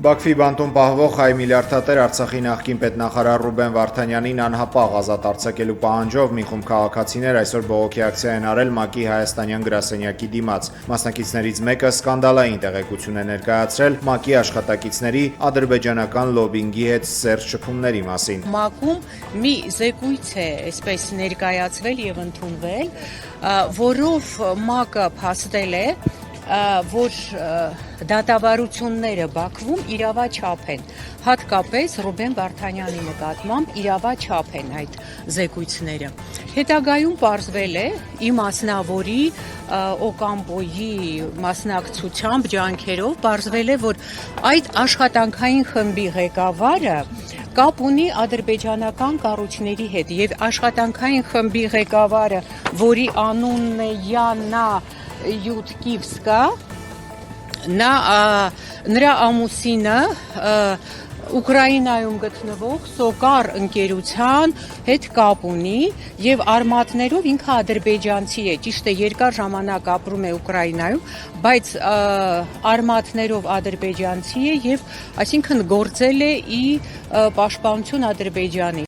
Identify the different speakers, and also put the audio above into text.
Speaker 1: Բաքվի բանտում պահվող հայ միլիարդատեր Արցախի նախկին պետնախարար Ռուբեն Վարդանյանին անհապաղ ազատ արձակելու պահանջով մի խումբ քաղաքացիներ այսօր բողոքի ակցիա են արել ՄԱԿ-ի հայաստանյան գրասենյակի դիմաց։ Մասնակիցներից մեկը սկանդալային տեղեկություն է ներկայացրել ՄԱԿ-ի աշխատակիցների ադրբեջանական լոբինգի հետ սերտ շփումների մասին։
Speaker 2: ՄԱԿ-ում մի զեկույց է այսպես ներկայացվել եւ ընդունվել, որով ՄԱԿ-ը փաստել է, որ դատավարությունները Բաքվում իրավաչափ են, հատկապես Ռուբեն Վարդանյանի նկատմամբ իրավաչափ են այդ զեկույցները։ Հետագայում պարզվել է իմ մասնավորի Օկամպոյի մասնակցությամբ ջանքերով պարզվել է, որ այդ աշխատանքային խմբի ղեկավարը կապ ունի ադրբեջանական կառույցների հետ եւ աշխատանքային խմբի ղեկավարը, որի անունն է Յաննա Յուտկիվսկա, նրա ամուսինը Ուկրաինայում գտնվող Սոկար ընկերության հետ կապ ունի եւ արմատներով ինքը ադրբեջանցի է, ճիշտ է, երկար ժամանակ ապրում է Ուկրաինայում, բայց արմատներով ադրբեջանցի է եւ այսինքն գործել է ի պաշտպանություն Ադրբեջանի։